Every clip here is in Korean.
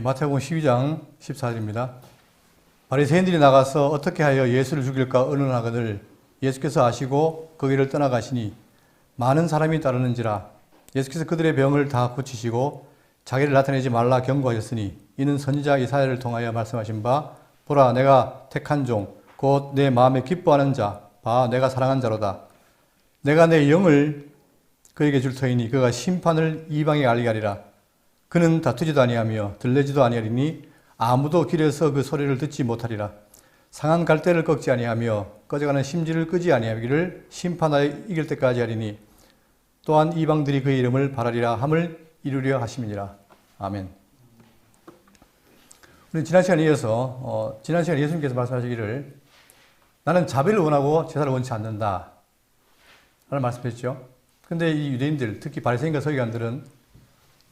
마태복음 12장 14절입니다. 바리새인들이 나가서 어떻게 하여 예수를 죽일까 의논하거늘 예수께서 아시고 거기를 떠나가시니 많은 사람이 따르는지라. 예수께서 그들의 병을 다 고치시고 자기를 나타내지 말라 경고하셨으니 이는 선지자 이사야를 통하여 말씀하신 바 보라 내가 택한 종 곧 내 마음에 기뻐하는 자 봐 내가 사랑한 자로다. 내가 내 영을 그에게 줄 터이니 그가 심판을 이방에 알게 하리라. 그는 다투지도 아니하며 들레지도 아니하리니 아무도 길에서 그 소리를 듣지 못하리라. 상한 갈대를 꺾지 아니하며 꺼져가는 심지를 끄지 아니하기를 심판하여 이길 때까지 하리니 또한 이방들이 그의 이름을 바라리라 함을 이루려 하심이니라. 아멘. 우리 지난 시간에 이어서 지난 시간에 예수님께서 말씀하시기를 나는 자비를 원하고 제사를 원치 않는다 라는 말씀하셨죠. 근데 이 유대인들, 특히 바리새인과 서기관들은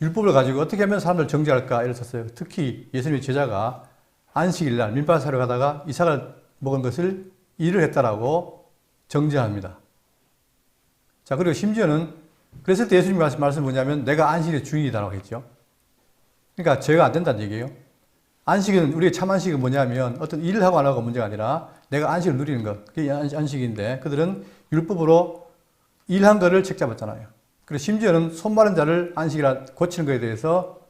율법을 가지고 어떻게 하면 사람들을 정죄할까 이랬었어요. 특히 예수님의 제자가 안식일날 밀밭 사러 가다가 이삭을 먹은 것을 일을 했다라고 정죄합니다. 자, 그리고 심지어는 그랬을 때 예수님이 말씀은 뭐냐면 내가 안식일의 주인이다라고 했죠. 그러니까 죄가 안 된다는 얘기예요. 안식은, 우리의 참 안식은 뭐냐면 어떤 일을 하고 안 하고 문제가 아니라 내가 안식을 누리는 것. 그게 안식인데 그들은 율법으로 일한 거를 책잡았잖아요. 그리고 심지어는 손 마른 자를 안식이라 고치는 것에 대해서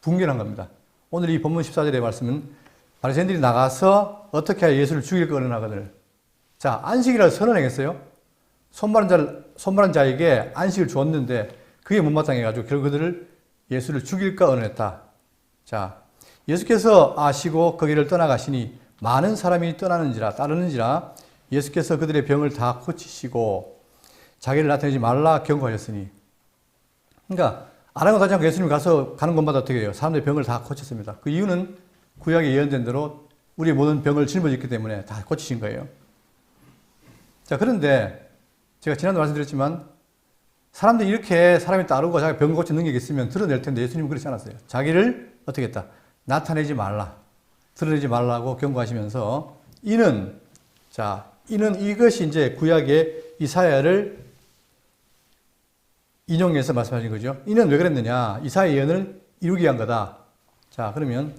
분견한 겁니다. 오늘 이 본문 14절의 말씀은 바리새인들이 나가서 어떻게 하여 예수를 죽일까 의논하거늘. 자, 안식이라 선언했어요. 손 마른 자에게 안식을 주었는데 그게 못마땅해가지고 결국 그들을 예수를 죽일까 의논했다. 자, 예수께서 아시고 거기를 떠나가시니 많은 사람이 따르는지라 예수께서 그들의 병을 다 고치시고 자기를 나타내지 말라 경고하셨으니. 그러니까 아랑곳하지 않고 예수님 가는 곳마다 어떻게 해요? 사람들의 병을 다 고쳤습니다. 그 이유는 구약에 예언된 대로 우리의 모든 병을 짊어졌기 때문에 다 고치신 거예요. 자, 그런데 제가 지난번에 말씀드렸지만 사람들이 이렇게 사람이 따르고 자기 병을 고치는 능력이 있으면 드러낼 텐데 예수님은 그렇지 않았어요. 자기를 어떻게 했다? 나타내지 말라. 드러내지 말라고 경고하시면서 이는 이것이 이제 구약의 이사야를 인용해서 말씀하신 거죠. 이는 왜 그랬느냐? 이사야 예언을 이루기 위한 거다. 자, 그러면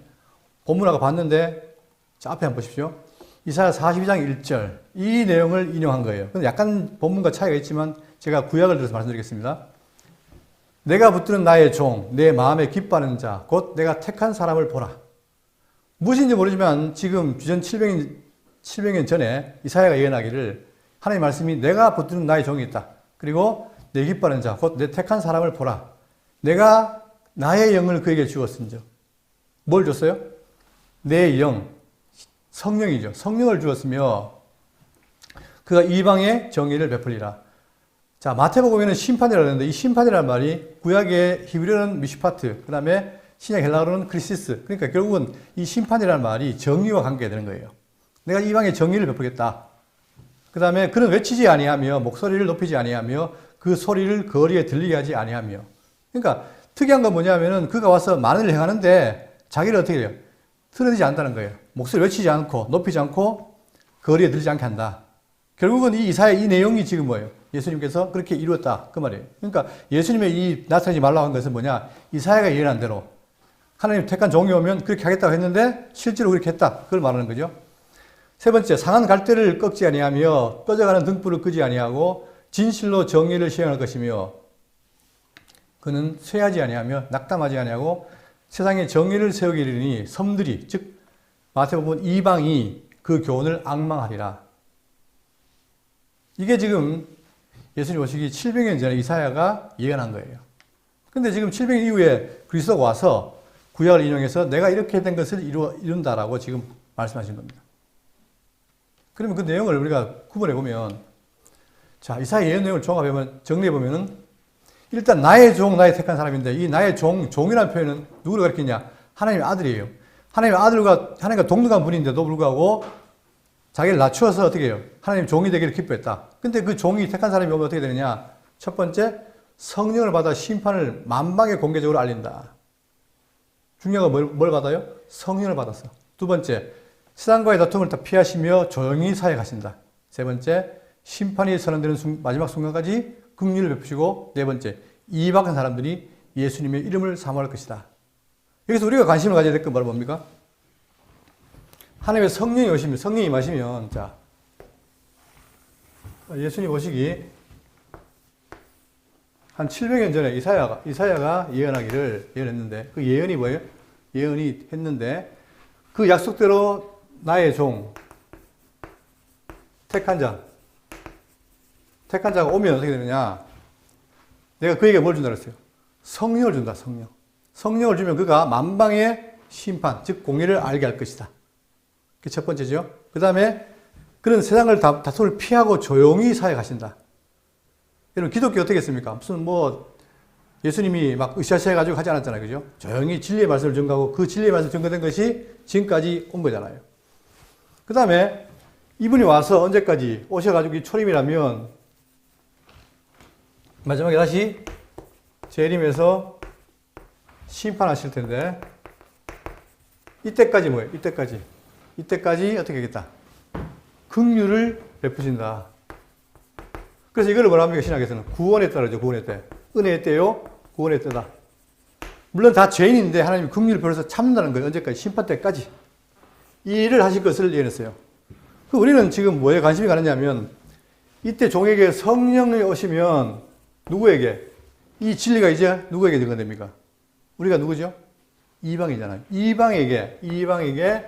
본문하고 봤는데 자, 앞에 한번 보십시오. 이사야 42장 1절 이 내용을 인용한 거예요. 근데 약간 본문과 차이가 있지만 제가 구약을 들어서 말씀드리겠습니다. 내가 붙드는 나의 종, 내 마음에 기뻐하는 자, 곧 내가 택한 사람을 보라. 무엇인지 모르지만 지금 주전 700년 전에 이사야가 예언하기를 하나님의 말씀이 내가 붙드는 나의 종이 있다. 그리고 내 기뻐하는 자, 곧 내 택한 사람을 보라. 내가 나의 영을 그에게 주었은즉. 뭘 줬어요? 내 영, 성령이죠. 성령을 주었으며 그가 이방의 정의를 베풀리라. 자, 마태복음에는 심판이라고 하는데 이 심판이라는 말이 구약의 히브리어는 미슈파트, 그 다음에 신약 헬라어로는 크리시스. 그러니까 결국은 이 심판이라는 말이 정의와 관계되는 거예요. 내가 이방의 정의를 베풀겠다. 그 다음에 그는 외치지 아니하며 목소리를 높이지 아니하며 그 소리를 거리에 들리게 하지 아니하며. 그러니까 특이한 건 뭐냐면은 그가 와서 많은 일을 행하는데 자기를 어떻게 해요? 드러내지 않는다는 거예요. 목소리 외치지 않고 높이지 않고 거리에 들리지 않게 한다. 결국은 이 이사야의 이 내용이 지금 뭐예요? 예수님께서 그렇게 이루었다. 그 말이에요. 그러니까 예수님의 이 나타나지 말라고 한 것은 뭐냐? 이사야가 예언한 대로 하나님 택한 종이 오면 그렇게 하겠다고 했는데 실제로 그렇게 했다. 그걸 말하는 거죠. 세 번째, 상한 갈대를 꺾지 아니하며 꺼져가는 등불을 끄지 아니하고 진실로 정의를 시행할 것이며 그는 쇠하지 아니하며 낙담하지 아니하고 세상에 정의를 세우기 이르니 섬들이 즉 마태복음 이방이 그 교훈을 앙망하리라. 이게 지금 예수님 오시기 700년 전에 이사야가 예언한 거예요. 근데 지금 700년 이후에 그리스도가 와서 구약을 인용해서 내가 이렇게 된 것을 이룬다라고 지금 말씀하신 겁니다. 그러면 그 내용을 우리가 구분해 보면 자, 이사야 예언 내용을 종합해보면 정리해 보면은 일단 나의 종, 나의 택한 사람인데 이 나의 종이라는 표현은 누구를 가리키냐? 하나님의 아들이에요. 하나님의 아들과 하나님과 동등한 분인데도 불구하고 자기를 낮추어서 어떻게 해요? 하나님 종이 되기를 기뻐했다. 근데 그 종이 택한 사람이 오면 어떻게 되느냐? 첫 번째, 성령을 받아 심판을 만방에 공개적으로 알린다. 중요한 건 뭘 받아요? 성령을 받았어. 두 번째, 세상과의 다툼을 다 피하시며 조용히 사역하신다. 세 번째, 심판이 선언되는 마지막 순간까지 긍휼을 베푸시고 네 번째, 이방한 사람들이 예수님의 이름을 사모할 것이다. 여기서 우리가 관심을 가져야 될 건 바로 뭡니까? 하나님의 성령이 오시면, 성령이 임하시면, 자, 예수님 오시기 한 700년 전에 이사야가 예언했는데, 그 예언이 뭐예요? 예언이 했는데, 그 약속대로 나의 종, 택한 자가 오면 어떻게 되느냐? 내가 그에게 뭘 준다 그랬어요? 성령을 준다, 성령. 성령을 주면 그가 만방의 심판, 즉 공의를 알게 할 것이다. 그게 첫 번째죠. 그 다음에 그런 세상을 다툼을 피하고 조용히 사역하신다. 여러분, 기독교 어떻게 했습니까? 무슨 예수님이 막 으쌰으쌰 해가지고 하지 않았잖아요. 그죠? 조용히 진리의 말씀을 전가하고 그 진리의 말씀이 전가된 것이 지금까지 온 거잖아요. 그 다음에 이분이 와서 언제까지 오셔가지고 이 초림이라면 마지막에 다시 재림해서 심판하실 텐데 이때까지 뭐예요? 이때까지 어떻게 하겠다? 긍휼을 베푸신다. 그래서 이걸 뭐라 합니까? 신학에서는 구원의 때라죠. 구원의 때. 은혜의 때요. 구원의 때다. 물론 다 죄인인데 하나님이 긍휼을 베풀어서 참는다는 거예요. 언제까지? 심판 때까지. 이 일을 하실 것을 예언했어요. 우리는 지금 뭐에 관심이 가느냐면 이때 종에게 성령이 오시면 누구에게? 이 진리가 이제 누구에게 증거됩니까? 우리가 누구죠? 이방이잖아요. 이방에게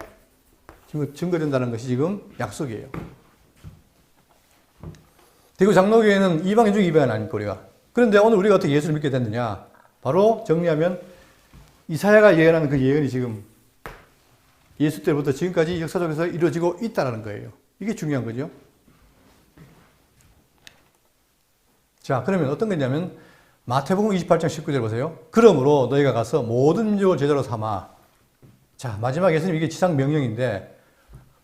증거된다는 것이 지금 약속이에요. 대구 장로교회는 이방인 중 이방인 아닙니까, 우리가? 그런데 오늘 우리가 어떻게 예수를 믿게 됐느냐? 바로 정리하면 이사야가 예언하는 그 예언이 지금 예수 때부터 지금까지 역사적에서 이루어지고 있다는 거예요. 이게 중요한 거죠. 자, 그러면 어떤 거냐면 마태복음 28장 19절 보세요. 그러므로 너희가 가서 모든 민족을 제자로 삼아. 자, 마지막 예수님 이게 지상 명령인데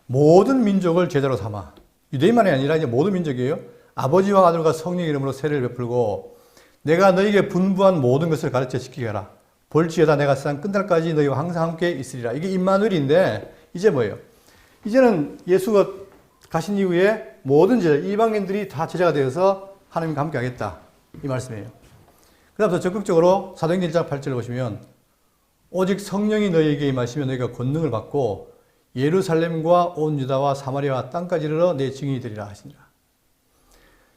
모든 민족을 제자로 삼아. 유대인만이 아니라 이제 모든 민족이에요. 아버지와 아들과 성령의 이름으로 세례를 베풀고 내가 너희에게 분부한 모든 것을 가르쳐 지키게 하라. 볼지어다 내가 세상 끝날까지 너희와 항상 함께 있으리라. 이게 임마누엘인데 이제 뭐예요? 이제는 예수가 가신 이후에 모든 제자, 이방인들이 다 제자가 되어서 하나님과 함께 하겠다. 이 말씀이에요. 그 다음 더 적극적으로 사도행전 1장 8절을 보시면 오직 성령이 너희에게 임하시면 너희가 권능을 받고 예루살렘과 온 유다와 사마리아와 땅까지 이르러 내 증인이 되리라 하시니라.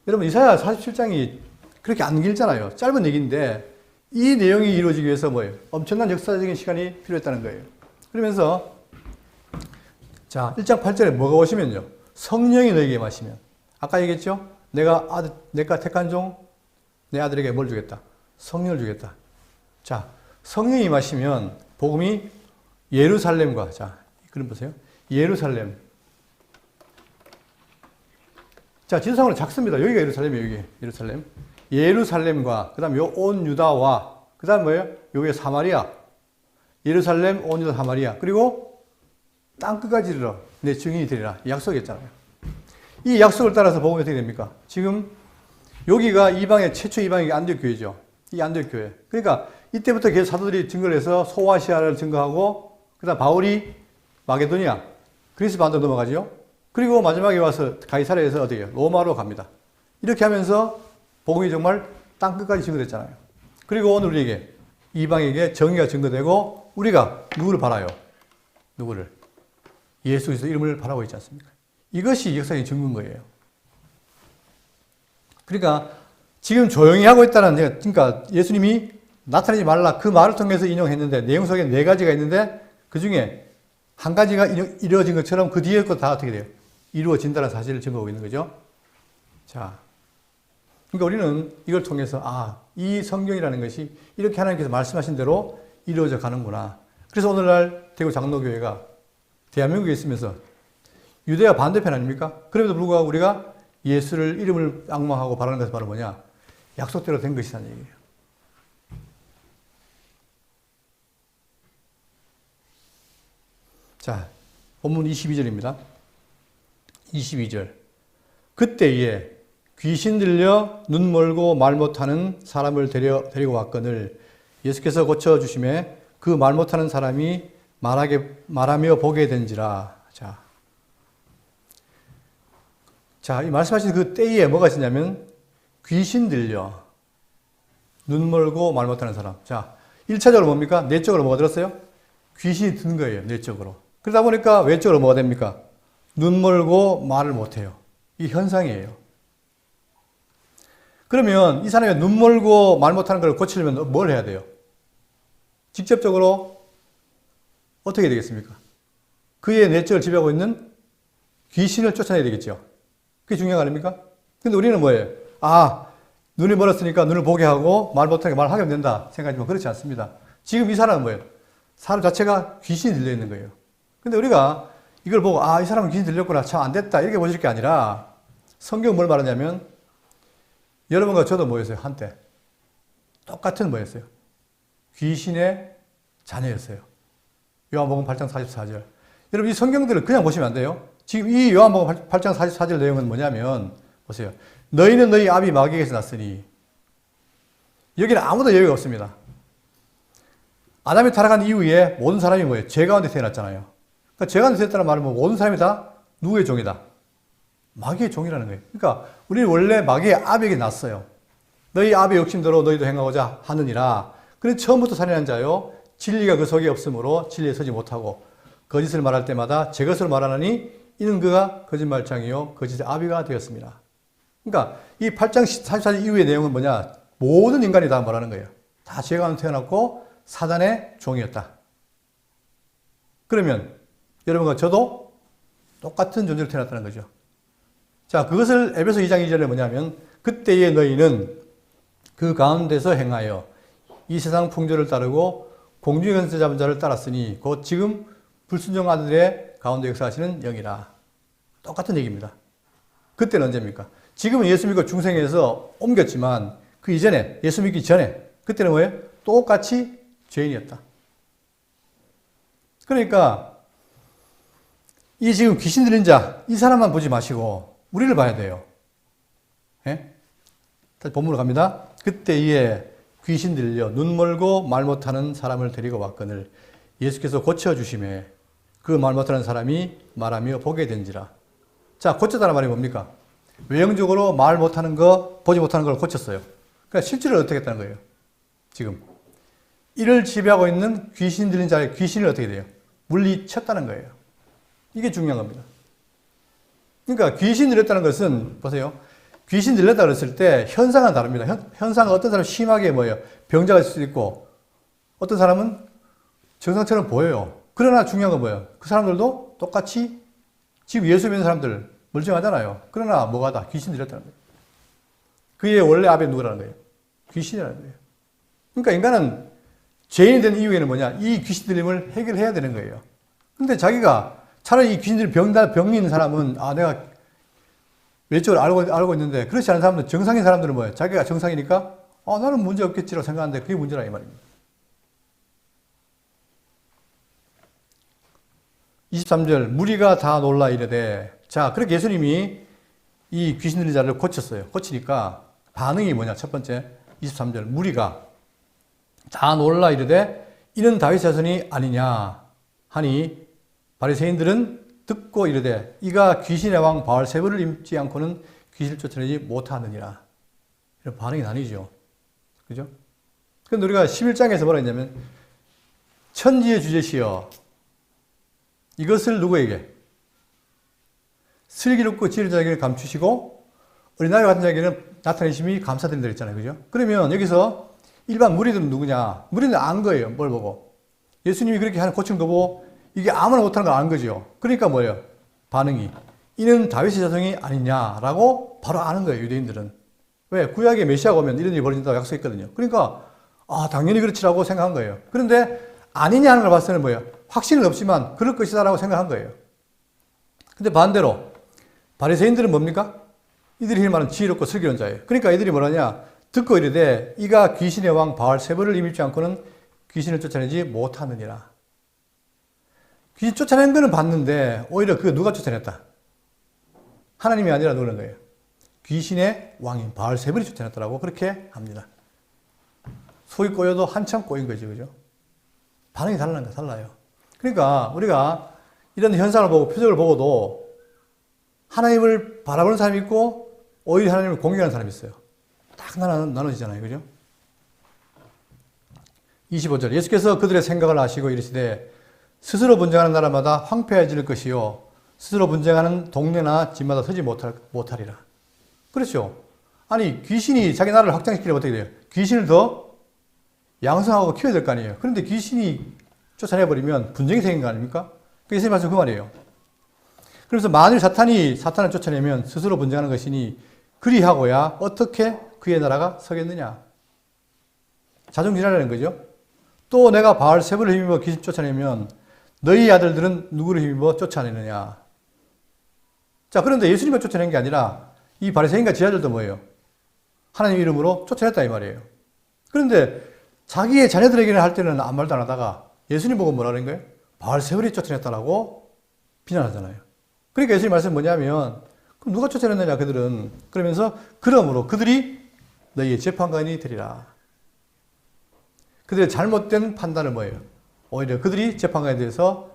여러분 이사야 47장이 그렇게 안 길잖아요. 짧은 얘기인데 이 내용이 이루어지기 위해서 뭐예요? 엄청난 역사적인 시간이 필요했다는 거예요. 그러면서 자 1장 8절에 뭐가 오시면요. 성령이 너희에게 임하시면 아까 얘기했죠? 내가 택한 종 내 아들에게 뭘 주겠다? 성령을 주겠다. 자, 성령이 임하시면 복음이 예루살렘과 자, 그림 보세요. 예루살렘. 자, 지도상으로 작습니다. 여기가 예루살렘이에요. 여기 예루살렘. 예루살렘과 그다음 요 온 유다와 그다음 뭐예요? 여기 사마리아. 예루살렘, 온 유다, 사마리아. 그리고 땅 끝까지 이르러 내 증인이 되리라. 약속했잖아요. 이 약속을 따라서 복음이 어떻게 됩니까? 지금 여기가 이방의 최초 이방의 안디옥 교회죠. 이 안디옥 교회. 그러니까 이때부터 계속 사도들이 증거를 해서 소아시아를 증거하고 그다음 바울이 마게도니아, 그리스 반도 넘어가죠. 그리고 마지막에 와서 가이사랴에서 어떻게 해요? 로마로 갑니다. 이렇게 하면서 복음이 정말 땅 끝까지 증거됐잖아요. 그리고 오늘 우리에게 이방에게 정의가 증거되고 우리가 누구를 바라요? 누구를? 예수 그리스도 이름을 바라고 있지 않습니까? 이것이 역사의 증거인 거예요. 그러니까 지금 조용히 하고 있다는, 그러니까 예수님이 나타내지 말라 그 말을 통해서 인용했는데 내용 속에 4가지가 있는데 그 중에 한 가지가 이루어진 것처럼 그 뒤에 것 다 어떻게 돼요? 이루어진다는 사실을 증거하고 있는 거죠. 자, 그러니까 우리는 이걸 통해서 이 성경이라는 것이 이렇게 하나님께서 말씀하신 대로 이루어져 가는구나. 그래서 오늘날 대구 장로교회가 대한민국에 있으면서 유대와 반대편 아닙니까? 그럼에도 불구하고 우리가 예수를 이름을 앙망하고 바라는 것은 바로 뭐냐? 약속대로 된 것이라는 얘기예요. 자, 본문 22절입니다. 22절. 그때에 귀신 들려 눈 멀고 말 못하는 사람을 데리고 왔거늘 예수께서 고쳐주심에 그 말 못하는 사람이 말하며 보게 된지라. 자, 이 말씀하신 그 때에 뭐가 있었냐면 귀신 들려 눈 멀고 말 못하는 사람. 자, 1차적으로 뭡니까? 내적으로 뭐가 들었어요? 귀신이 드는 거예요. 내적으로. 그러다 보니까 외적으로 뭐가 됩니까? 눈 멀고 말을 못해요. 이 현상이에요. 그러면 이 사람이 눈 멀고 말 못하는 걸 고치려면 뭘 해야 돼요? 직접적으로 어떻게 되겠습니까? 그의 내적을 지배하고 있는 귀신을 쫓아내야 되겠죠. 그게 중요한 거 아닙니까? 근데 우리는 뭐예요? 아, 눈이 멀었으니까 눈을 보게 하고 말 못하게 말하게 하면 된다 생각하지만 그렇지 않습니다. 지금 이 사람은 뭐예요? 사람 자체가 귀신이 들려 있는 거예요. 근데 우리가 이걸 보고 아, 이 사람은 귀신이 들렸구나. 참 안 됐다. 이렇게 보실 게 아니라 성경은 뭘 말하냐면 여러분과 저도 뭐였어요? 한때. 똑같은 뭐였어요? 귀신의 자녀였어요. 요한복음 8장 44절. 여러분 이 성경들을 그냥 보시면 안 돼요. 지금 이 요한복음 8장 44절 내용은 뭐냐면 보세요. 너희는 너희 아비 마귀에게서 났으니 여기는 아무도 예외가 없습니다. 아담이 타락한 이후에 모든 사람이 뭐예요? 죄 가운데 태어났잖아요. 그러니까 죄 가운데 태어났다는 말은 뭐 모든 사람이 다 누구의 종이다? 마귀의 종이라는 거예요. 그러니까 우리는 원래 마귀의 아비에게 났어요. 너희 아비의 욕심대로 너희도 행하고자 하느니라. 그래서 처음부터 살인한 자요. 진리가 그 속에 없으므로 진리에 서지 못하고 거짓을 말할 때마다 제 것을 말하느니 이는 그가 거짓말장이요 거짓의 아비가 되었습니다. 그러니까 이 8장 44절 이후의 내용은 뭐냐? 모든 인간이 다 뭐라는 거예요. 다 죄 가운데 태어났고 사단의 종이었다. 그러면 여러분과 저도 똑같은 존재로 태어났다는 거죠. 자, 그것을 에베소 2장 2절에 뭐냐면 그때의 너희는 그 가운데서 행하여 이 세상 풍조를 따르고 공중의 권세 잡은 자를 따랐으니 곧 지금 불순종 아들의 가운데 역사하시는 영이라. 똑같은 얘기입니다. 그때는 언제입니까? 지금은 예수 믿고 중생에서 옮겼지만 그 이전에 예수 믿기 전에 그때는 뭐예요? 똑같이 죄인이었다. 그러니까 이 지금 귀신 들린 자 이 사람만 보지 마시고 우리를 봐야 돼요. 예? 다시 본문으로 갑니다. 그때에 귀신 들려 눈 멀고 말 못하는 사람을 데리고 왔거늘 예수께서 고쳐주심에 그 말 못하는 사람이 말하며 보게 된지라. 자, 고쳤다는 말이 뭡니까? 외형적으로 말 못하는 거, 보지 못하는 걸 고쳤어요. 그러니까 실제로 어떻게 했다는 거예요? 지금 이를 지배하고 있는 귀신 들린 자의 귀신을 어떻게 돼요? 물리쳤다는 거예요. 이게 중요한 겁니다. 그러니까 귀신 들렸다는 것은 보세요. 귀신 들렸다 그랬을 때 현상은 다릅니다. 현상은 어떤 사람은 심하게 뭐예요? 병자가 있을 수도 있고 어떤 사람은 정상처럼 보여요. 그러나 중요한 건 뭐예요? 그 사람들도 똑같이 지금 예수 믿는 사람들 멀쩡하잖아요. 그러나 뭐가 다 귀신 들렸다는 거예요. 그의 원래 아비 누구라는 거예요? 귀신이라는 거예요. 그러니까 인간은 죄인이 된 이유에는 뭐냐? 이 귀신 들림을 해결해야 되는 거예요. 근데 자기가 차라리 이 귀신 들림 병이 있는 사람은 아 내가 외적으로 알고 있는데 그렇지 않은 사람들 정상인 사람들은 뭐예요? 자기가 정상이니까 아 나는 문제 없겠지라고 생각하는데 그게 문제라 이 말입니다. 23절 무리가 다 놀라 이르되 자 그렇게 예수님이 이 귀신 들린 자를 고쳤어요. 고치니까 반응이 뭐냐? 첫 번째 23절 무리가 다 놀라 이르되 이는 다윗 자손이 아니냐 하니 바리새인들은 듣고 이르되 이가 귀신의 왕 바알세불을 입지 않고는 귀신을 쫓아내지 못하느니라. 이런 반응이 나뉘죠. 그죠? 그런데 우리가 11장에서 뭐라 했냐면 천지의 주제시여 이것을 누구에게? 슬기롭고 지혜로운 자에게 감추시고 어린아이 같은 자에게는 나타내심이 감사드린다 했잖아요. 그죠? 그러면 여기서 일반 무리들은 누구냐? 무리는 안 거예요. 뭘 보고? 예수님이 그렇게 하는 고치는 거 보고 이게 아무나 못하는 거 아는 거죠. 그러니까 뭐예요? 반응이. 이는 다윗의 자손이 아니냐라고 바로 아는 거예요. 유대인들은. 왜? 구약에 메시아가 오면 이런 일이 벌어진다고 약속했거든요. 그러니까 아 당연히 그렇지라고 생각한 거예요. 그런데 아니냐 하는 걸 봤을 때는 뭐예요? 확신은 없지만 그럴 것이다라고 생각한 거예요. 근데 반대로 바리새인들은 뭡니까? 이들이 흔히 말하는 지혜롭고 슬기로운 자예요. 그러니까 이들이 뭐라냐? 듣고 이르되 이가 귀신의 왕 바알세불을 입지 않고는 귀신을 쫓아내지 못하느니라. 귀신 쫓아낸 거는 봤는데 오히려 그거 누가 쫓아냈다? 하나님이 아니라 누구는 거예요? 귀신의 왕인 바알세불이 쫓아냈다라고 그렇게 합니다. 소위 꼬여도 한참 꼬인 거죠. 그죠? 반응이 달라요. 그러니까 우리가 이런 현상을 보고 표적을 보고도 하나님을 바라보는 사람이 있고 오히려 하나님을 공격하는 사람이 있어요. 딱 나눠지잖아요. 그죠? 25절 예수께서 그들의 생각을 아시고 이르시되 스스로 분쟁하는 나라마다 황폐해질 것이요. 스스로 분쟁하는 동네나 집마다 서지 못하리라. 그렇죠. 아니, 귀신이 자기 나라를 확장시키려면 어떻게 돼요? 귀신을 더 양성하고 키워야 될 거 아니에요. 그런데 귀신이 쫓아내버리면 분쟁이 생긴 거 아닙니까? 그 예수님 말씀 그 말이에요. 그래서 만일 사탄을 쫓아내면 스스로 분쟁하는 것이니 그리하고야 어떻게 그의 나라가 서겠느냐. 자존질환이라는 거죠. 또 내가 바알세불을 힘입어 귀신 쫓아내면 너희 아들들은 누구를 힘입어 쫓아내느냐. 자, 그런데 예수님을 쫓아낸 게 아니라 이 바리새인과 지하들도 뭐예요? 하나님 이름으로 쫓아냈다 이 말이에요. 그런데 자기의 자녀들에게는 할 때는 아무 말도 안 하다가 예수님 보고 뭐라는 거예요? 바알세불이 쫓아냈다라고 비난하잖아요. 그러니까 예수님 말씀은 뭐냐면 그럼 누가 쫓아냈느냐 그들은. 그러면서 그러므로 그들이 너희의 재판관이 되리라. 그들의 잘못된 판단을 뭐예요? 오히려 그들이 재판관에 대해서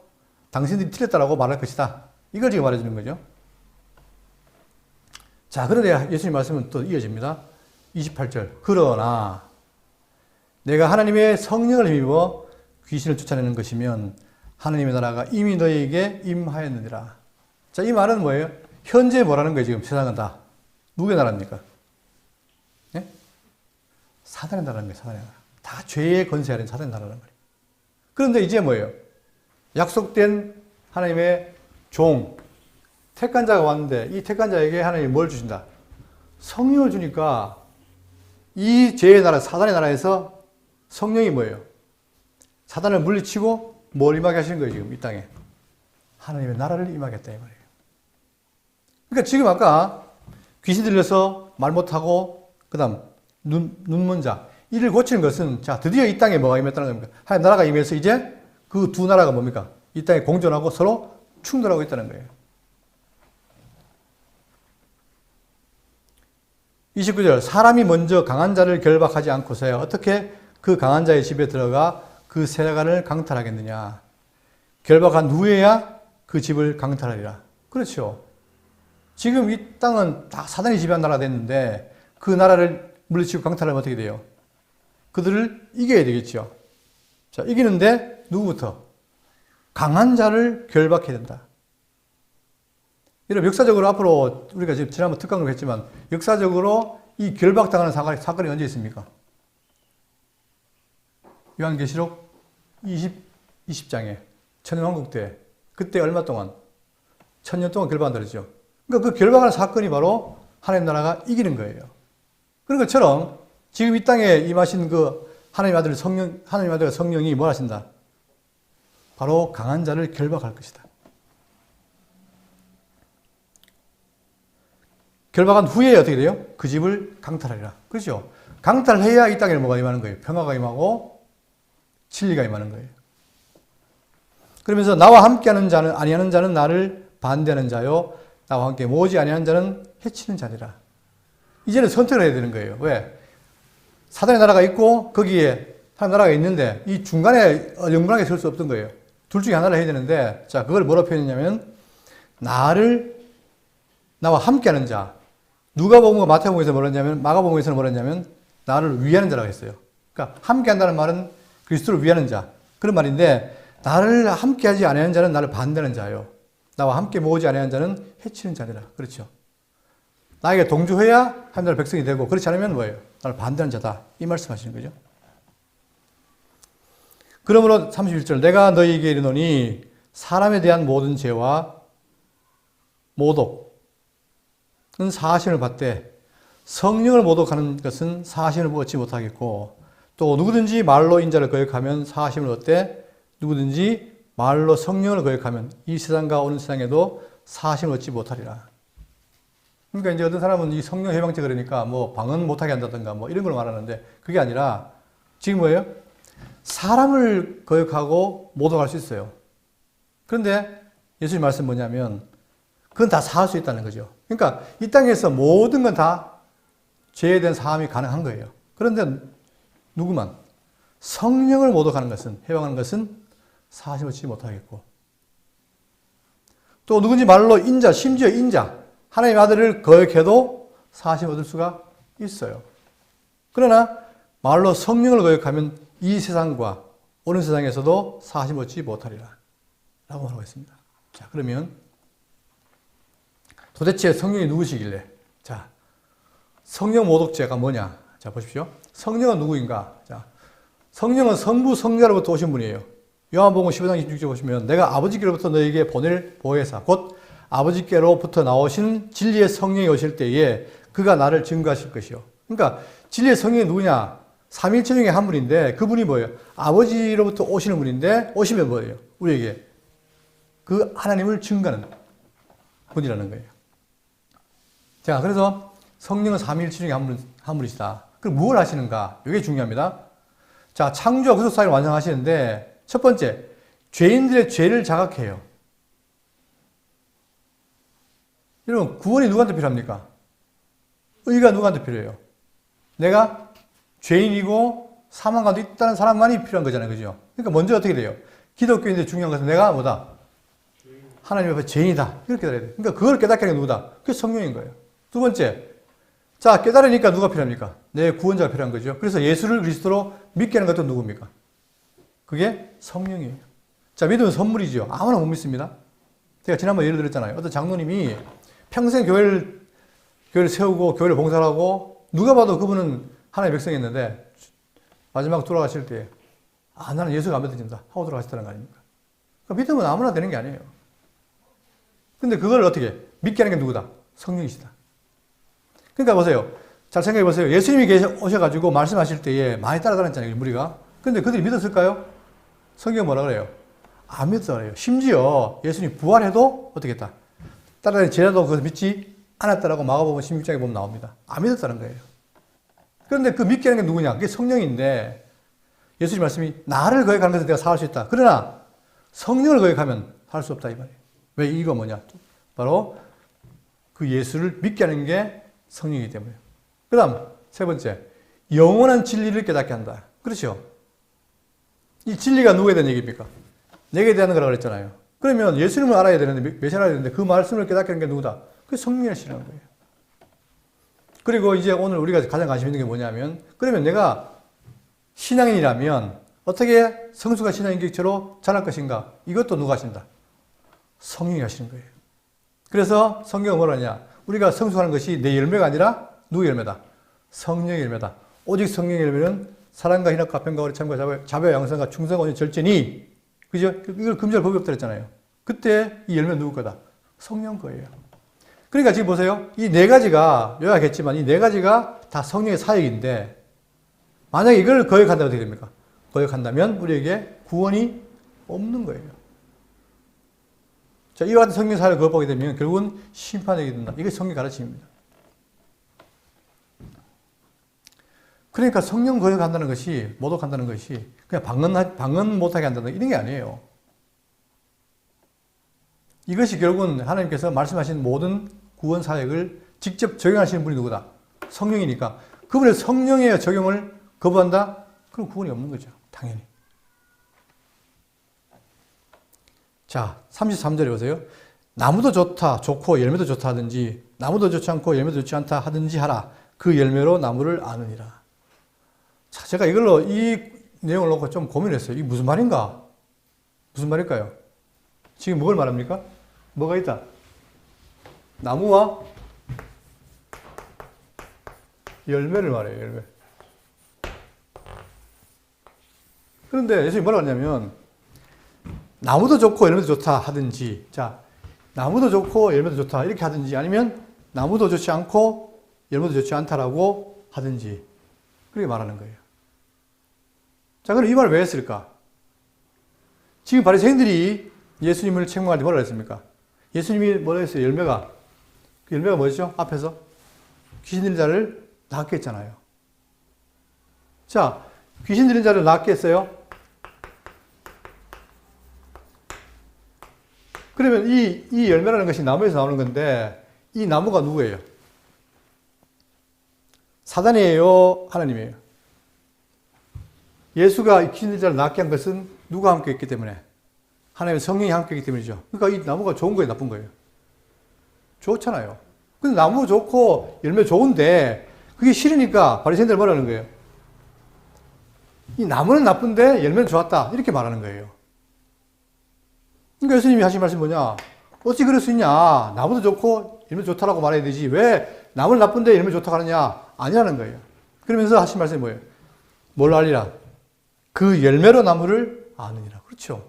당신들이 틀렸다라고 말할 것이다. 이걸 지금 말해주는 거죠. 자, 그런데 예수님 말씀은 또 이어집니다. 28절. 그러나 내가 하나님의 성령을 힘입어 귀신을 쫓아내는 것이면 하나님의 나라가 이미 너희에게 임하였느니라. 자, 이 말은 뭐예요? 현재 뭐라는 거예요? 지금 세상은 다. 누구의 나라입니까? 예? 사단의 나라는 거예요. 사단의 나라. 다 죄의 권세 아래 사단의 나라는 거예요. 그런데 이제 뭐예요? 약속된 하나님의 종, 택한 자가 왔는데 이 택한 자에게 하나님이 뭘 주신다? 성령을 주니까 이 죄의 나라, 사단의 나라에서 성령이 뭐예요? 사단을 물리치고 뭘 임하게 하시는 거예요, 지금 이 땅에. 하나님의 나라를 임하겠다, 이 말이에요. 그러니까 지금 아까 귀신 들려서 말 못하고, 그 다음, 눈먼 자, 이를 고치는 것은, 자, 드디어 이 땅에 뭐가 임했다는 겁니까? 하나님 나라가 임해서 이제 그 두 나라가 뭡니까? 이 땅에 공존하고 서로 충돌하고 있다는 거예요. 29절, 사람이 먼저 강한 자를 결박하지 않고서야 어떻게 그 강한 자의 집에 들어가 그 세간을 강탈하겠느냐. 결박한 후에야 그 집을 강탈하리라. 그렇죠. 지금 이 땅은 다 사단이 지배한 나라가 됐는데 그 나라를 물리치고 강탈하면 어떻게 돼요? 그들을 이겨야 되겠죠. 자, 이기는데 누구부터? 강한 자를 결박해야 된다. 여러분, 역사적으로 앞으로 우리가 지금 지난번 특강으로 했지만 역사적으로 이 결박당하는 사건이 언제 있습니까? 요한계시록 20장에 천년왕국 때 그때 얼마 동안? 1000년 동안 결박한다 그러죠. 그러니까 그 결박하는 사건이 바로 하나님 나라가 이기는 거예요. 그런 것처럼 지금 이 땅에 임하신 그 하나님 아들 성령이 뭘 하신다? 바로 강한 자를 결박할 것이다. 결박한 후에 어떻게 돼요? 그 집을 강탈하리라. 그렇죠? 강탈해야 이 땅에 뭐가 임하는 거예요? 평화가 임하고 진리가 임하는 거예요. 그러면서 나와 함께하는 자는 아니하는 자는 나를 반대하는 자요, 나와 함께 모으지 아니하는 자는 해치는 자니라. 이제는 선택을 해야 되는 거예요. 왜? 사단의 나라가 있고 거기에 하나님 나라가 있는데 이 중간에 영분하게 설 수 없던 거예요. 둘 중에 하나를 해야 되는데, 자, 그걸 뭐로 표현했냐면 나와 함께하는 자. 누가복음과 마태복음에서 뭐라 했냐면, 마가복음에서는 뭐라 했냐면 나를 위하는 자라고 했어요. 그러니까 함께한다는 말은 그리스도를 위하는 자, 그런 말인데, 나를 함께하지 아니하는 자는 나를 반대하는 자요, 나와 함께 모으지 아니하는 자는 해치는 자니라. 그렇죠. 나에게 동조해야 하나님 나라의 백성이 되고, 그렇지 않으면 뭐예요? 나를 반대하는 자다. 이 말씀하시는 거죠. 그러므로 31절, 내가 너희에게 이르노니 사람에 대한 모든 죄와 모독은 사하심을 받되 성령을 모독하는 것은 사하심을 얻지 못하겠고, 또 누구든지 말로 인자를 거역하면 사하심을 얻되 누구든지 말로 성령을 거역하면 이 세상과 오는 세상에도 사하심을 얻지 못하리라. 그러니까 이제 어떤 사람은 이 성령 해방죄 그러니까 뭐 방언 못하게 한다든가 뭐 이런 걸 말하는데, 그게 아니라 지금 뭐예요? 사람을 거역하고 모독할 수 있어요. 그런데 예수님 말씀 뭐냐면 그건 다 사할 수 있다는 거죠. 그러니까 이 땅에서 모든 건 다 죄에 대한 사함이 가능한 거예요. 그런데 누구만 성령을 모독하는 것은, 해방하는 것은 사하심을 얻지 못하겠고, 또 누군지 말로 인자, 심지어 인자, 하나님의 아들을 거역해도 사하심을 얻을 수가 있어요. 그러나 말로 성령을 거역하면 이 세상과 오는 세상에서도 사하심을 얻지 못하리라. 라고 말하고 있습니다. 자, 그러면 도대체 성령이 누구시길래? 자, 성령 모독죄가 뭐냐? 자, 보십시오. 성령은 누구인가? 자, 성령은 성부, 성자로부터 오신 분이에요. 요한복음 15장 26절 보시면 내가 아버지께로부터 너에게 보낼 보혜사, 곧 아버지께로부터 나오신 진리의 성령이 오실 때에 그가 나를 증거하실 것이요. 그러니까 진리의 성령이 누구냐? 삼위일체 중에 한 분인데 그분이 뭐예요? 아버지로부터 오시는 분인데 오시면 뭐예요? 우리에게 그 하나님을 증거하는 분이라는 거예요. 자, 그래서 성령은 삼위일체 중에 한 분이시다. 그럼 무엇을 하시는가? 이게 중요합니다. 자, 창조와 구속 사역을 완성하시는데 첫 번째, 죄인들의 죄를 자각해요. 여러분, 구원이 누구한테 필요합니까? 의가 누구한테 필요해요? 내가 죄인이고 사망 가운데 있다는 사람만이 필요한 거잖아요. 그죠? 그러니까 먼저 어떻게 돼요? 기독교인들 중요한 것은 내가 뭐다? 하나님 앞에 죄인이다. 이렇게 깨달아야 돼요. 그러니까 그걸 깨닫게 하는 게 누구다? 그게 성령인 거예요. 두 번째, 자, 깨달으니까 누가 필요합니까? 내 구원자가 필요한 거죠. 그래서 예수를 그리스도로 믿게 하는 것도 누굽니까? 그게 성령이에요. 자, 믿음은 선물이죠. 아무나 못 믿습니다. 제가 지난번에 예를 들었잖아요. 어떤 장로님이 평생 교회를 세우고 교회를 봉사하고 누가 봐도 그분은 하나님의 백성이었는데 마지막 돌아가실 때 나는 예수가 안 믿어진다 하고 돌아가셨다는 거 아닙니까? 그러니까 믿음은 아무나 되는 게 아니에요. 근데 그걸 어떻게 믿게 하는 게 누구다? 성령이시다. 그러니까 보세요. 잘 생각해 보세요. 예수님이 오셔가지고 말씀하실 때에 많이 따라다녔잖아요. 무리가. 근데 그들이 믿었을까요? 성경 뭐라 그래요? 안 믿었다 그래요. 심지어 예수님 부활해도 어떻게 했다? 따라다니는 제자도 그것을 믿지 않았다라고 마가복음 16장에 보면 나옵니다. 안 믿었다는 거예요. 그런데 그 믿게 하는 게 누구냐? 그게 성령인데 예수님 말씀이 나를 거역하는 것을 내가 사할 수 있다. 그러나 성령을 거역하면 할 수 없다 이 말이에요. 왜? 이거 뭐냐? 바로 그 예수를 믿게 하는 게 성령이기 때문에. 그 다음 세 번째, 영원한 진리를 깨닫게 한다. 그렇죠? 이 진리가 누구에 대한 얘기입니까? 내게 대한 거라고 그랬잖아요. 그러면 예수님을 알아야 되는데, 메시아를 알아야 되는데 그 말씀을 깨닫게 하는 게 누구다? 그게 성령이시라는 거예요. 그리고 이제 오늘 우리가 가장 관심 있는 게 뭐냐면, 그러면 내가 신앙인이라면 어떻게 성수가 신앙인 격처로 자랄 것인가? 이것도 누가 하신다? 성령이 하시는 거예요. 그래서 성경은 뭐라 하냐? 우리가 성수하는 것이 내 열매가 아니라 누구의 열매다? 성령의 열매다. 오직 성령의 열매는 사랑과 희락과 화평과 오래 참과 자비와 양선과 충성과 온유 절제니, 그죠? 이걸 금지할 법이 없다 그랬잖아요. 그때 이 열매는 누구 거다? 성령 거예요. 그러니까 지금 보세요. 이 네 가지가, 요약했지만 이 네 가지가 다 성령의 사역인데, 만약에 이걸 거역한다면 어떻게 됩니까? 거역한다면 우리에게 구원이 없는 거예요. 자, 이와 같은 성령 사역을 거역하게 되면 결국은 심판하게 된다. 이게 성령 가르침입니다. 그러니까 성령 거역한다는 것이, 모독한다는 것이 그냥 방언 못하게 한다는 이런 게 아니에요. 이것이 결국은 하나님께서 말씀하신 모든 구원 사역을 직접 적용하시는 분이 누구다? 성령이니까. 그분의 성령의 적용을 거부한다? 그럼 구원이 없는 거죠. 당연히. 자, 33절에 보세요. 나무도 좋고 열매도 좋다 하든지 나무도 좋지 않고 열매도 좋지 않다 하든지 하라. 그 열매로 나무를 아느니라. 자, 제가 이걸로 이 내용을 놓고 좀 고민했어요. 이게 무슨 말인가? 무슨 말일까요? 지금 뭘 말합니까? 뭐가 있다? 나무와 열매를 말해요. 열매. 그런데 예수님이 뭐라고 하냐면 나무도 좋고 열매도 좋다 하든지, 자, 나무도 좋고 열매도 좋다 이렇게 하든지, 아니면 나무도 좋지 않고 열매도 좋지 않다라고 하든지, 그렇게 말하는 거예요. 자, 그럼 이 말을 왜 했을까? 지금 바리새인들이 예수님을 책망할 때 뭐라 했습니까? 예수님이 뭐라 했어요? 열매가. 그 열매가 뭐였죠? 앞에서 귀신 들린 자를 낫게 했잖아요. 자, 귀신 들린 자를 낫게 했어요. 그러면 이 열매라는 것이 나무에서 나오는 건데, 이 나무가 누구예요? 사단이에요? 하나님이에요? 예수가 귀신 들린 자를 낫게 한 것은 누가 함께 했기 때문에? 하나님의 성령이 함께 했기 때문이죠. 그러니까 이 나무가 좋은 거예요? 나쁜 거예요? 좋잖아요. 근데 나무 좋고 열매 좋은데 그게 싫으니까 바리새인들 뭐라는 거예요? 이 나무는 나쁜데 열매는 좋았다. 이렇게 말하는 거예요. 그러니까 예수님이 하신 말씀이 뭐냐? 어찌 그럴 수 있냐? 나보다 좋고 이러면 좋다라고 말해야 되지. 왜 남을 나쁜데 이러면 좋다고 하느냐? 아니라는 거예요. 그러면서 하신 말씀이 뭐예요? 뭘 알리라? 그 열매로 나무를 아느니라. 그렇죠.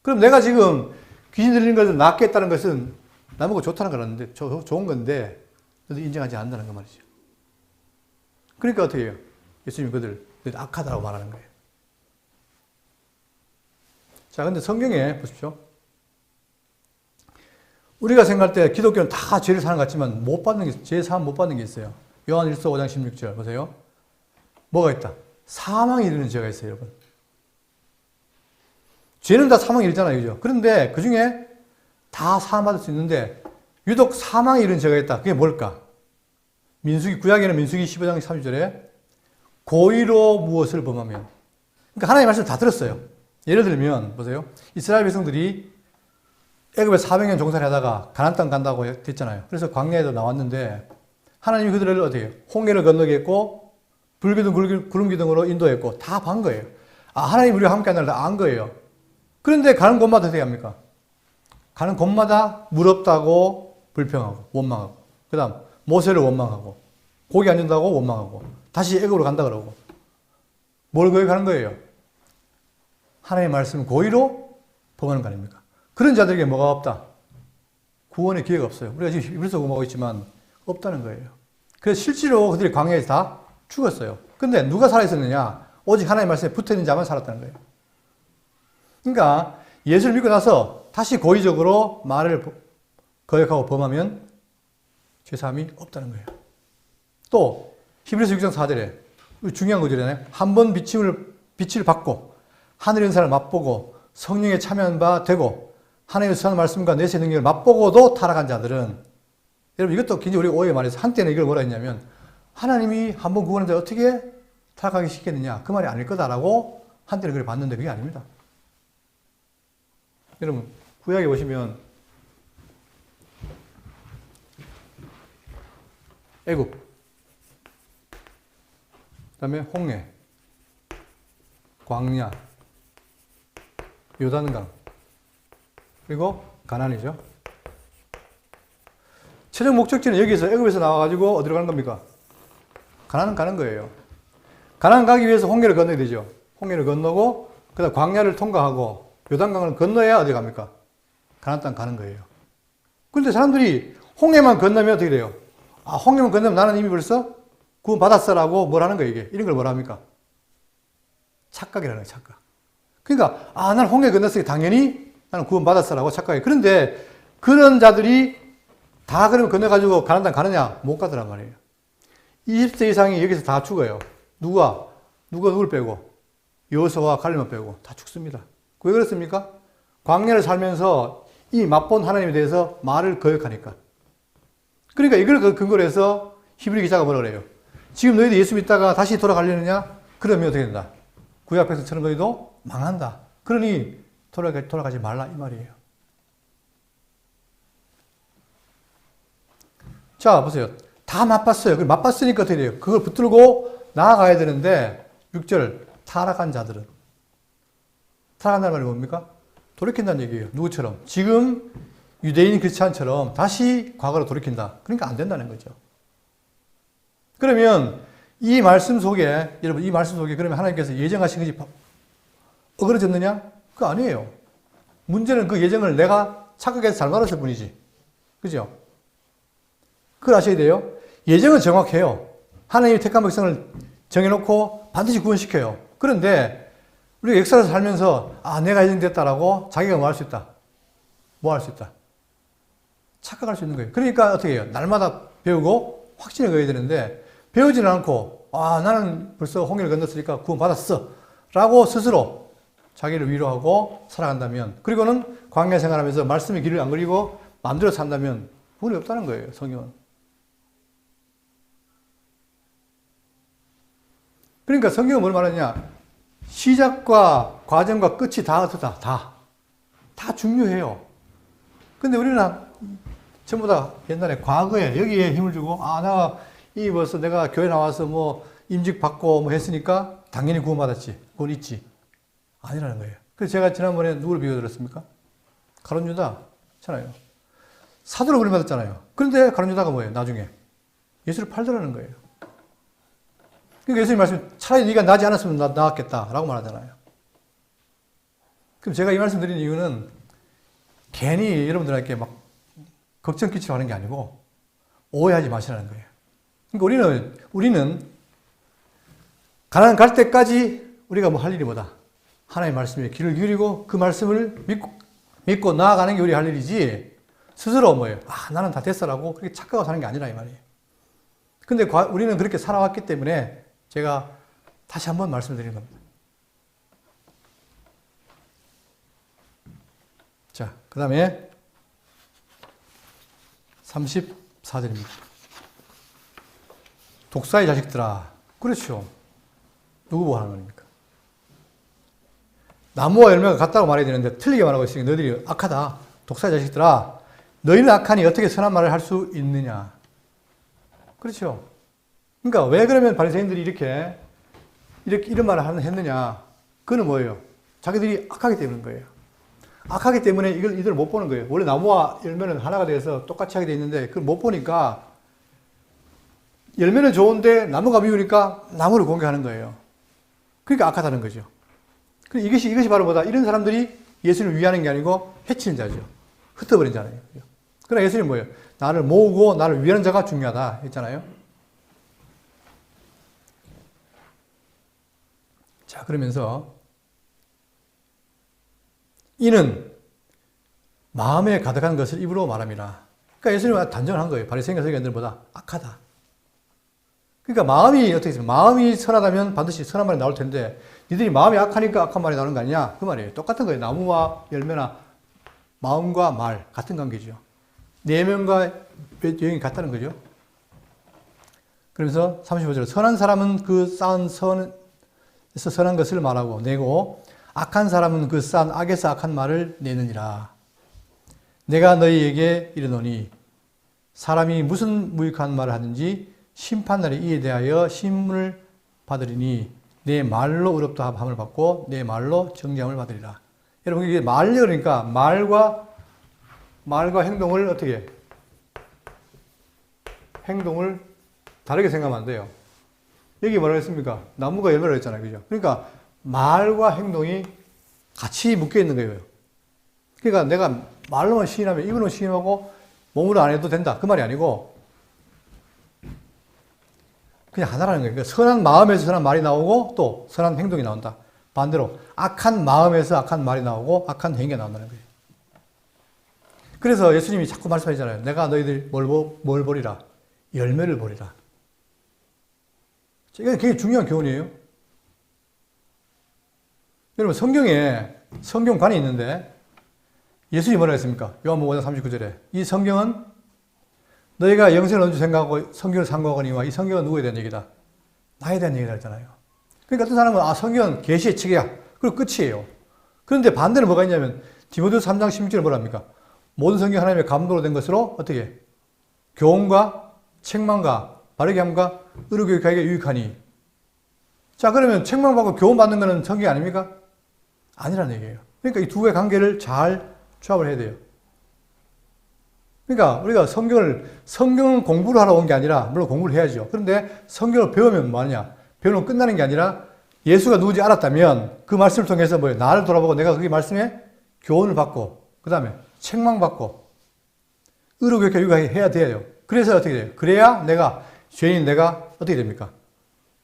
그럼 내가 지금 귀신 들리는 것을 낫겠다는 것은 나보고 좋다는 거라는데, 좋은 건데, 너도 인정하지 않는다는 거 말이죠. 그러니까 어떻게 해요? 예수님이 그들 악하다고 말하는 거예요. 자, 근데 성경에 보십시오. 우리가 생각할 때 기독교는 다 죄를 사는 것 같지만 못 받는 게, 죄 사함 못 받는 게 있어요. 요한 1서 5장 16절 보세요. 뭐가 있다? 사망에 이르는 죄가 있어요, 여러분. 죄는 다 사망에 이르잖아요, 그죠? 그런데 그 중에 다 사함받을 수 있는데 유독 사망에 이르는 죄가 있다. 그게 뭘까? 구약에는 민수기 15장 30절에 고의로 무엇을 범하면. 그러니까 하나님의 말씀을 다 들었어요. 예를 들면 보세요. 이스라엘 백성들이 애굽에 400년 종살이 하다가 가나안 땅 간다고 했잖아요. 그래서 광야에도 나왔는데 하나님이 그들을 어떻게 해요? 홍해를 건너게 했고 불기둥 구름기둥으로 인도했고 다 반 거예요. 아, 하나님 우리와 함께 한다는 걸 안 거예요. 그런데 가는 곳마다 어떻게 합니까? 가는 곳마다 물 없다고 불평하고 원망하고 그 다음 모세를 원망하고 고기 안 준다고 원망하고 다시 애굽으로 간다 그러고 뭘 거역하는 거예요? 하나님의 말씀을 고의로 범하는 거 아닙니까? 그런 자들에게 뭐가 없다? 구원의 기회가 없어요. 우리가 지금 이불서 공부하고 있지만 없다는 거예요. 그래서 실제로 그들이 광야에서 다 죽었어요. 근데 누가 살아있었느냐? 오직 하나님의 말씀에 붙어있는 자만 살았다는 거예요. 그러니까 예수를 믿고 나서 다시 고의적으로 말을 거역하고 범하면 죄사함이 없다는 거예요. 또 히브리서 6장 4절에 중요한 구절이잖아요. 한 번 빛을 받고 하늘의 은사를 맛보고 성령에 참여한 바 되고 하나님의 수하는 말씀과 내세 능력을 맛보고도 타락한 자들은 여러분 이것도 굉장히 우리가 오해 많이 해서 한때는 이걸 뭐라 했냐면 하나님이 한 번 구원한 자 어떻게 타락하기 시켰느냐 그 말이 아닐 거다라고 한때는 그걸 봤는데 그게 아닙니다. 여러분 구약에 보시면 애굽 그 다음에 홍해 광야 요단강 그리고 가나안이죠. 최종 목적지는 여기서 애굽에서 나와가지고 어디로 가는 겁니까? 가나안 가는 거예요. 가나안 가기 위해서 홍해를 건너야 되죠. 홍해를 건너고 그다음 광야를 통과하고 요단강을 건너야 어디 갑니까? 가나안 땅 가는 거예요. 그런데 사람들이 홍해만 건너면 어떻게 돼요? 아, 홍해만 건너면 나는 이미 벌써 구원 받았어라고 뭘 하는 거예요, 이게. 이런 걸 뭐라 합니까? 착각이라는 거예요, 착각. 그러니까, 아, 나는 홍해 건넜으니 당연히 나는 구원 받았어라고 착각해요. 그런데 그런 자들이 다 그러면 건너가지고 가나안 땅 가느냐? 못 가더란 말이에요. 20세 이상이 여기서 다 죽어요. 누가 누굴 빼고? 여호수아와 갈렙만 빼고 다 죽습니다. 왜 그렇습니까? 광야를 살면서 이 맛본 하나님에 대해서 말을 거역하니까. 그러니까 이걸 근거로 해서 히브리 기자가 뭐라 그래요? 지금 너희들 예수 믿다가 다시 돌아가려느냐? 그러면 어떻게 된다? 구약 백성처럼 너희도 망한다. 그러니 돌아가지 말라 이 말이에요. 자 보세요. 다 맛봤어요. 맛봤으니까 어떻게 돼요? 그걸 붙들고 나아가야 되는데 6절 타락한 자들은 타락한다는 말이 뭡니까? 돌이킨다는 얘기예요. 누구처럼? 지금 유대인 크리스찬처럼 다시 과거로 돌이킨다. 그러니까 안 된다는 거죠. 그러면 이 말씀 속에 여러분 이 말씀 속에 그러면 하나님께서 예정하신 것이 어그러졌느냐? 그거 아니에요. 문제는 그 예정을 내가 착각해서 잘 말했을 뿐이지. 그죠? 그걸 아셔야 돼요. 예정은 정확해요. 하나님이 택한 백성을 정해놓고 반드시 구원시켜요. 그런데 우리가 역사를 살면서 아 내가 예정됐다라고 자기가 뭐 할 수 있다? 뭐 할 수 있다? 착각할 수 있는 거예요. 그러니까 어떻게 해요? 날마다 배우고 확신을 갖야 되는데 배우지는 않고 아 나는 벌써 홍해를 건넜으니까 구원 받았어 라고 스스로 자기를 위로하고 살아간다면 그리고는 광야 생활하면서 말씀의 길을 안 그리고 마음대로 산다면 구원이 없다는 거예요. 성경은. 그러니까 성경은 뭘 말하냐? 시작과 과정과 끝이 다 어떻다? 다 중요해요. 근데 우리는 전부 다 옛날에 과거에 여기에 힘을 주고 나 벌써 내가 교회 나와서 뭐 임직 받고 뭐 했으니까 당연히 구원받았지. 구원 있지. 아니라는 거예요. 그래서 제가 지난번에 누구를 비교 들었습니까? 가룟 유다잖아요. 사도로 부름받았잖아요. 그런데 가룟 유다가 뭐예요? 나중에 예수를 팔더라는 거예요. 그러니까 예수님 말씀, 차라리 네가 나지 않았으면 나았겠다라고 말하잖아요. 그럼 제가 이 말씀 드린 이유는 괜히 여러분들에게 막 걱정 끼치고 하는 게 아니고 오해하지 마시라는 거예요. 그러니까 우리는 가나안 갈 때까지 우리가 뭐 할 일이 뭐다? 하나님의 말씀에 귀를 기울이고 그 말씀을 믿고 나아가는 게 우리 할 일이지, 스스로 뭐예요? 아, 나는 다 됐어라고 그렇게 착각하고 사는 게 아니라 이 말이에요. 근데 우리는 그렇게 살아왔기 때문에 제가 다시 한번 말씀을 드리는 겁니다. 자, 그 다음에 34절입니다. 독사의 자식들아. 그렇죠. 누구 보고 하는 겁니까? 나무와 열매가 같다고 말해야 되는데 틀리게 말하고 있으니까 너희들이 악하다. 독사의 자식들아. 너희는 악하니 어떻게 선한 말을 할 수 있느냐. 그렇죠. 그러니까 왜 그러면 바리새인들이 이렇게 이런 말을 했느냐. 그건 뭐예요? 자기들이 악하기 때문인 거예요. 악하기 때문에 이들을 못 보는 거예요. 원래 나무와 열매는 하나가 돼서 똑같이 하게 돼 있는데 그걸 못 보니까 열매는 좋은데 나무가 미우니까 나무를 공격하는 거예요. 그러니까 악하다는 거죠. 이것이 바로 뭐다? 이런 사람들이 예수님을 위하는 게 아니고 해치는 자죠. 흩어버린 자예요. 그러나 예수님은 뭐예요? 나를 모으고 나를 위하는 자가 중요하다 했잖아요. 자, 그러면서 이는 마음에 가득한 것을 입으로 말합니다. 그러니까 예수님은 단정한 거예요. 바리새인과 서기관들보다 악하다. 그러니까 마음이 어떻게 있어요? 마음이 선하다면 반드시 선한 말이 나올 텐데 니들이 마음이 악하니까 악한 말이 나오는 거 아니냐? 그 말이에요. 똑같은 거예요. 나무와 열매나 마음과 말 같은 관계죠. 내면과 여행이 같다는 거죠. 그러면서 35절 선한 사람은 그 쌓은 선에서 선한 것을 말하고 내고 악한 사람은 그 쌓은 악에서 악한 말을 내느니라. 내가 너희에게 이르노니 사람이 무슨 무익한 말을 하든지 심판날에 이에 대하여 심문을 받으리니 내 말로 의롭다 함을 받고 내 말로 정죄함을 받으리라. 여러분 이게 말려 그러니까 말과 행동을 어떻게 행동을 다르게 생각하면 안 돼요. 여기 뭐라고 했습니까? 나무가 열매라고 했잖아요. 그죠? 그러니까 말과 행동이 같이 묶여 있는 거예요. 그러니까 내가 말로만 시인하면 입으로 시인하고 몸으로 안 해도 된다. 그 말이 아니고 그냥 하나라는 거예요. 그러니까 선한 마음에서 선한 말이 나오고 또 선한 행동이 나온다. 반대로 악한 마음에서 악한 말이 나오고 악한 행위가 나온다는 거예요. 그래서 예수님이 자꾸 말씀하시잖아요. 내가 너희들 뭘 보리라? 열매를 보리라. 이게 굉장히 중요한 교훈이에요. 여러분 성경에 성경관이 있는데 예수님이 뭐라고 했습니까? 요한복음 5장 39절에 이 성경은 너희가 영생을 언제 생각하고 성경을 상고하거니와 이 성경은 누구에 대한 얘기다? 나에 대한 얘기다 했잖아요. 그러니까 어떤 사람은 성경은 계시의 책이야. 그리고 끝이에요. 그런데 반대로 뭐가 있냐면 디모데후서 3장 16절에 뭐랍니까? 모든 성경 하나님의 감동으로 된 것으로 어떻게? 교훈과 책망과 바르게 함과 의로 교육하기가 유익하니. 자, 그러면 책망받고 교훈받는 것은 성경 아닙니까? 아니라는 얘기예요. 그러니까 이 두 개의 관계를 잘 조합을 해야 돼요. 그러니까 우리가 성경을 공부를 하러 온 게 아니라, 물론 공부를 해야죠. 그런데 성경을 배우면 뭐하냐? 배우면 끝나는 게 아니라 예수가 누구지 알았다면 그 말씀을 통해서 뭐예요? 나를 돌아보고 내가 그 말씀에 교훈을 받고, 그 다음에 책망받고, 의로 교육해 유익해야 돼요. 그래서 어떻게 돼요? 그래야 죄인인 내가 어떻게 됩니까?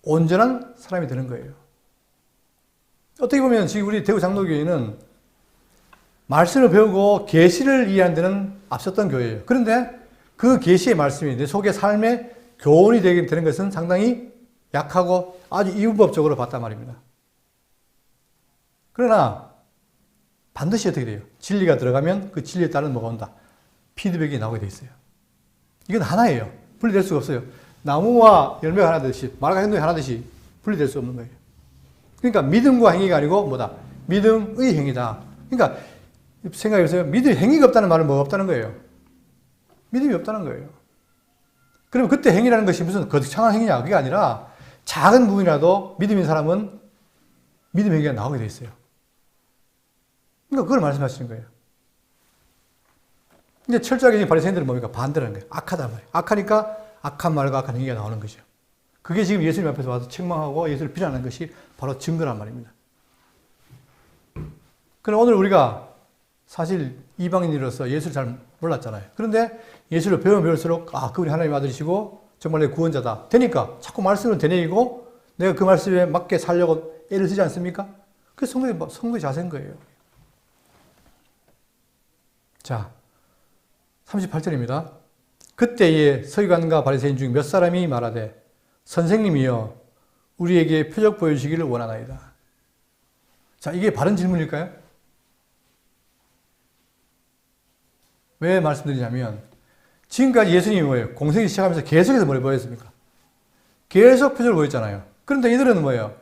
온전한 사람이 되는 거예요. 어떻게 보면 지금 우리 대구 장로교회는 말씀을 배우고 계시를 이해하는 데는 앞섰던 교회예요. 그런데 그 계시의 말씀이 내 속의 삶의 교훈이 되는 것은 상당히 약하고 아주 이분법적으로 봤단 말입니다. 그러나 반드시 어떻게 돼요? 진리가 들어가면 그 진리에 따른 뭐가 온다? 피드백이 나오게 돼 있어요. 이건 하나예요. 분리될 수가 없어요. 나무와 열매가 하나 되듯이 말과 행동이 하나 되듯이 분리될 수 없는 거예요. 그러니까 믿음과 행위가 아니고 뭐다? 믿음의 행위다. 그러니까 생각해보세요. 믿음의 행위가 없다는 말은 뭐가 없다는 거예요? 믿음이 없다는 거예요. 그러면 그때 행위라는 것이 무슨 거창한 행위냐? 그게 아니라 작은 부분이라도 믿음인 사람은 믿음 행위가 나오게 돼 있어요. 그러니까 그걸 말씀하시는 거예요. 근데 철저하게 바리새인들은 뭡니까? 반대라는 거예요. 악하단 말이에요. 악하니까 악한 말과 악한 행위가 나오는 거죠. 그게 지금 예수님 앞에서 와서 책망하고 예수를 비난하는 것이 바로 증거란 말입니다. 그럼 오늘 우리가 사실 이방인으로서 예수를 잘 몰랐잖아요. 그런데 예수를 배우면 배울수록 그분이 하나님의 아들이시고 정말 내 구원자다. 되니까 자꾸 말씀을 되뇌이고 내가 그 말씀에 맞게 살려고 애를 쓰지 않습니까? 그게 성도의 자세인 거예요. 자, 38절입니다. 그때에 서기관과 바리새인 중 몇 사람이 말하되 선생님이여 우리에게 표적 보여주시기를 원하나이다. 자, 이게 바른 질문일까요? 왜 말씀드리냐면 지금까지 예수님이 뭐예요? 공생이 시작하면서 계속해서 뭘 보였습니까? 계속 표적을 보였잖아요. 그런데 이들은 뭐예요?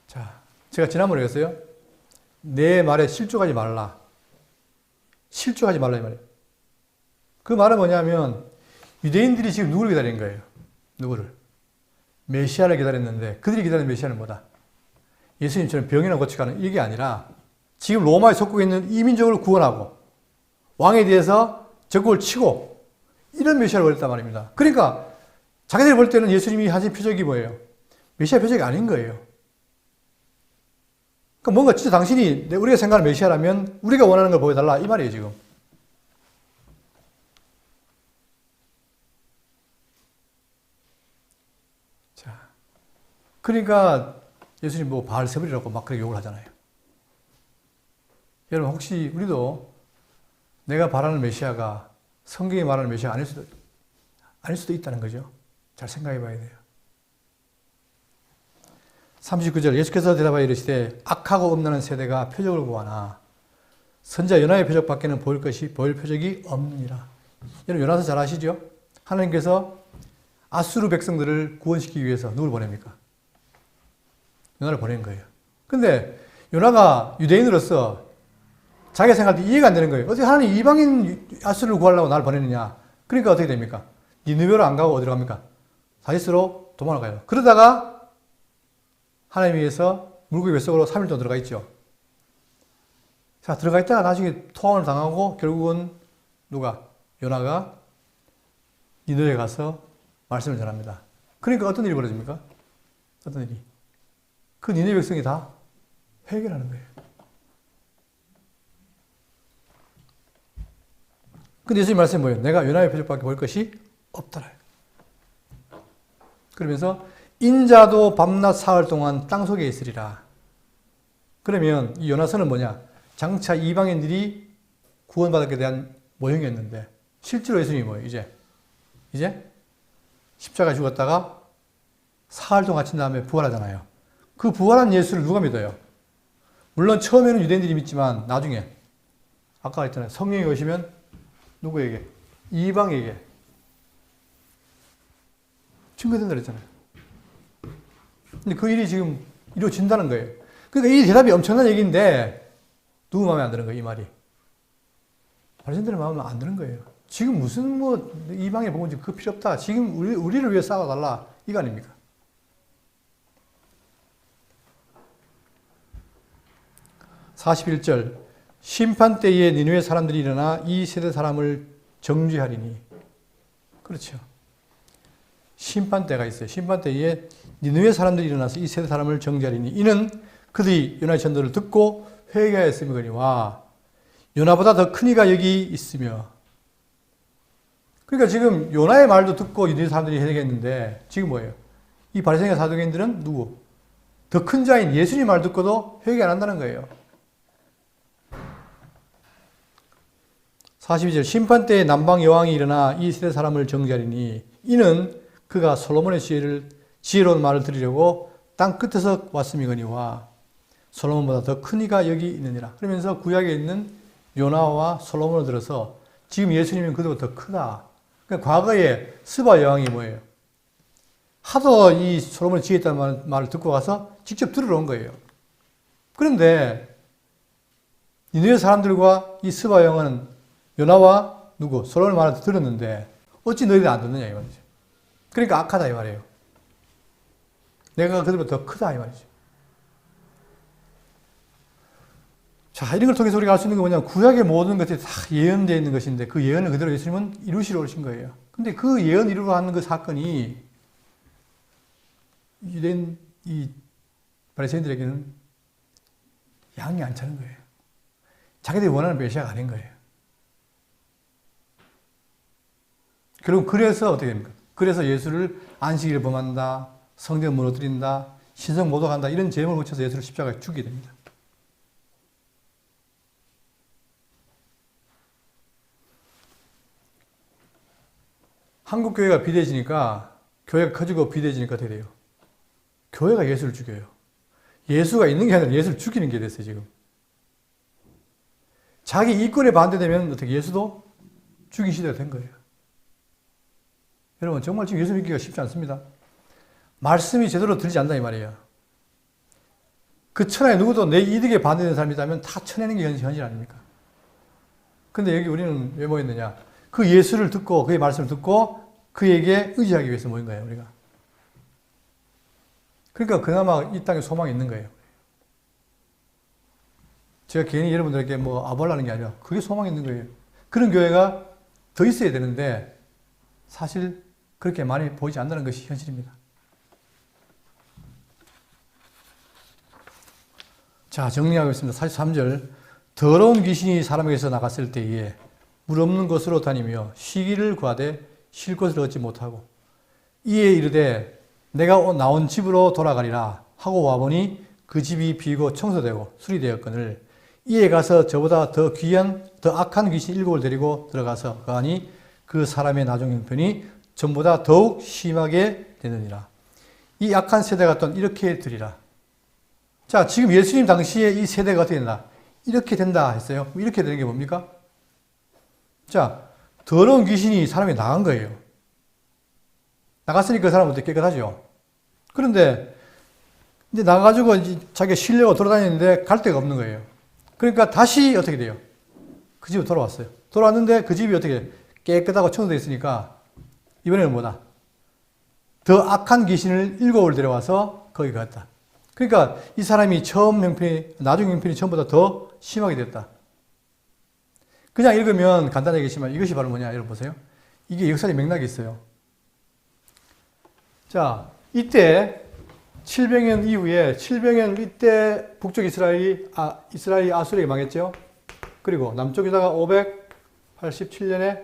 자, 제가 지난번에 했어요. 내 말에 실족하지 말라. 실족하지 말라 이 말이에요. 그 말은 뭐냐면 유대인들이 지금 누구를 기다린 거예요? 누구를? 메시아를 기다렸는데 그들이 기다리는 메시아는 뭐다? 예수님처럼 병이나 고치가는 이게 아니라 지금 로마에 속국에 있는 이민족을 구원하고 왕에 대해서 적국을 치고 이런 메시아를 원했단 말입니다. 그러니까 자기들이 볼 때는 예수님이 하신 표적이 뭐예요? 메시아 표적이 아닌 거예요. 그러니까 뭔가 진짜 당신이 우리가 생각하는 메시아라면 우리가 원하는 걸 보여달라 이 말이에요 지금. 자, 그러니까 예수님 뭐 바알세불이라고 막 그렇게 욕을 하잖아요. 여러분 혹시 우리도 내가 바라는 메시아가 성경이 말하는 메시아가 아닐 수도 있다는 거죠. 잘 생각해 봐야 돼요. 39절 예수께서 대답하여 이르시되 악하고 음란한 세대가 표적을 구하나 선지자 요나의 표적밖에는 보일 표적이 없느니라. 여러분 요나서 잘 아시죠? 하나님께서 아수르 백성들을 구원시키기 위해서 누굴 보냅니까? 요나를 보낸 거예요. 근데 요나가 유대인으로서 자기가 생각할 때 이해가 안 되는 거예요. 어떻게 하나님 이방인 아수르를 구하려고 나를 보내느냐. 그러니까 어떻게 됩니까? 니느웨로 안 가고 어디로 갑니까? 다시스로 도망을 가요. 그러다가 하나님 위해서 물고기 뱃속으로 3일 동안 들어가 있죠. 자, 들어가 있다가 나중에 토함을 당하고 결국은 누가? 요나가 니느웨에 가서 말씀을 전합니다. 그러니까 어떤 일이 벌어집니까? 어떤 일이? 그 니느웨 백성이 다 회개하는 거예요. 근데 예수님 말씀이 뭐예요? 내가 요나의 표적밖에 볼 것이 없더라. 그러면서 인자도 밤낮 사흘 동안 땅속에 있으리라. 그러면 이 요나서는 뭐냐? 장차 이방인들이 구원받았게 대한 모형이었는데 실제로 예수님이 뭐예요? 이제 십자가에 죽었다가 사흘 동안 갇힌 다음에 부활하잖아요. 그 부활한 예수를 누가 믿어요? 물론 처음에는 유대인들이 믿지만 나중에 아까 했잖아요. 성령이 오시면 누구에게? 이방에게 증거된다 그랬잖아요. 근데 그 일이 지금 이루어진다는 거예요. 그러니까 이 대답이 엄청난 얘기인데 누구 마음에 안 드는 거예요, 이 말이? 바리새인들의 마음에 안 드는 거예요. 지금 무슨 뭐 이방의 복음 그 필요 없다. 지금 우리를 위해 싸워달라. 이거 아닙니까? (41절) 심판 때에 니느웨 사람들이 일어나 이 세대 사람을 정죄하리니. 그렇죠. 심판 때가 있어요. 심판 때에 니느웨 사람들이 일어나서 이 세대 사람을 정죄하리니 이는 그들이 요나의 전도를 듣고 회개하였음이거니와 요나보다 더 큰 이가 여기 있으며. 그러니까 지금 요나의 말도 듣고 니느웨 사람들이 회개했는데 지금 뭐예요? 이 바리새인과 사두개인들은 누구? 더 큰 자인 예수님 말 듣고도 회개 안 한다는 거예요. 42절 심판 때에 남방 여왕이 일어나 이 세대 사람을 정죄하리니 이는 그가 솔로몬의 지혜로운 말을 들으려고 땅 끝에서 왔음이거니와 솔로몬보다 더 큰 이가 여기 있느니라. 그러면서 구약에 있는 요나와 솔로몬을 들어서 지금 예수님은 그들보다 더 크다. 그러니까 과거에 스바 여왕이 뭐예요? 하도 이 솔로몬의 지혜있다는 말을 듣고 가서 직접 들으러 온 거예요. 그런데 니느웨 사람들과 이 스바 여왕은 요나와 누구? 솔로몬의 말을 들었는데 어찌 너희들이 안 듣느냐 이 말이죠. 그러니까 악하다 이 말이에요. 내가 그들보다 더 크다 이 말이죠. 자, 이런 걸 통해서 우리가 알 수 있는 게 뭐냐면 구약의 모든 것들이 다 예언되어 있는 것인데 그 예언을 그대로 예수님은 이루시러 오신 거예요. 근데 그 예언 이루러 하는 그 사건이 유대인 이 바리새인들에게는 양이 안 차는 거예요. 자기들이 원하는 메시아가 아닌 거예요. 결국 그래서 어떻게 됩니까? 그래서 예수를 안식일을 범한다, 성전을 무너뜨린다, 신성 모독한다 이런 죄명을 붙여서 예수를 십자가에 죽이게 됩니다. 한국 교회가 비대해지니까 교회가 커지고 비대해지니까 어떻게 돼요? 교회가 예수를 죽여요. 예수가 있는 게 아니라 예수를 죽이는 게 됐어요, 지금. 자기 이권에 반대되면 어떻게 예수도 죽인 시대가 된 거예요. 여러분, 정말 지금 예수 믿기가 쉽지 않습니다. 말씀이 제대로 들리지 않는다, 이 말이에요. 그 천하에 누구도 내 이득에 반대되는 사람이 있다면 다 쳐내는 게 현실 아닙니까? 근데 여기 우리는 왜 모였느냐? 그 예수를 듣고, 그의 말씀을 듣고, 그에게 의지하기 위해서 모인 거예요, 우리가. 그러니까 그나마 이 땅에 소망이 있는 거예요. 제가 괜히 여러분들에게 아벌라는 게 아니라 그게 소망이 있는 거예요. 그런 교회가 더 있어야 되는데 사실 그렇게 많이 보이지 않는다는 것이 현실입니다. 자, 정리하겠습니다. 43절. 더러운 귀신이 사람에게서 나갔을 때에 물 없는 곳으로 다니며 쉬기를 구하되 쉴 곳을 얻지 못하고 이에 이르되 내가 나온 집으로 돌아가리라 하고 와보니 그 집이 비고 청소되고 수리되었거늘 이에 가서 저보다 더 귀한 더 악한 귀신 7을 데리고 들어가서 거하니 그 사람의 나중 형편이 전보다 더욱 심하게 되느니라. 이 악한 세대가 또한 이렇게 되리라. 자, 지금 예수님 당시에 이 세대가 어떻게 된다? 이렇게 된다 했어요. 이렇게 되는 게 뭡니까? 자, 더러운 귀신이 사람이 나간 거예요. 나갔으니까 그 사람은 어떻게 깨끗하죠. 그런데 이제 나가가지고 이제 자기가 쉬려고 돌아다니는데 갈 데가 없는 거예요. 그러니까 다시 어떻게 돼요? 그 집으로 돌아왔어요. 돌아왔는데 그 집이 어떻게 깨끗하고 청소되어 있으니까 이번에는 뭐다? 더 악한 귀신을 7을 데려와서 거기 갔다. 그러니까 이 사람이 나중 형편이 처음보다 더 심하게 됐다. 그냥 읽으면 간단하게 얘기지만 이것이 바로 뭐냐, 여러분 보세요. 이게 역사의 맥락이 있어요. 자, 이때 700년 이후에 700년 이때 북쪽 이스라엘이 아수르에게 망했죠. 그리고 남쪽 유다가 587년에